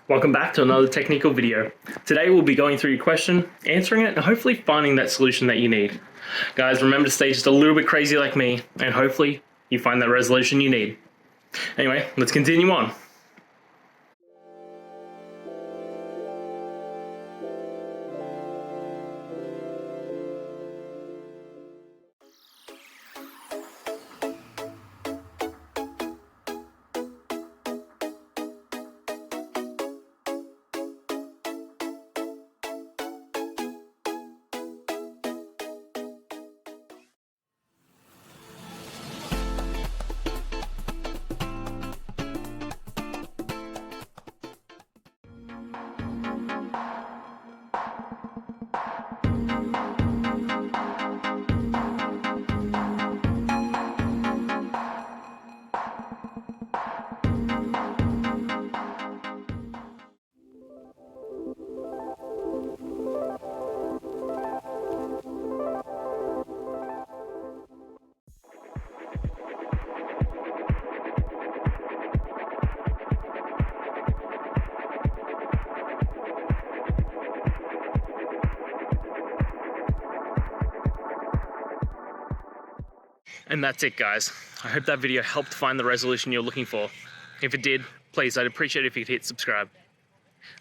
Welcome back to another technical video. Today we'll be going through your question, answering it, and hopefully finding that solution that you need. Guys, remember to stay just a little bit crazy like me, and hopefully you find that resolution you need. Anyway, let's continue on. And that's it, guys. I hope that video helped find the resolution you're looking for. If it did, please, I'd appreciate it if you could hit subscribe.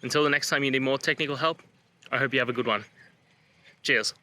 Until the next time you need more technical help, I hope you have a good one. Cheers.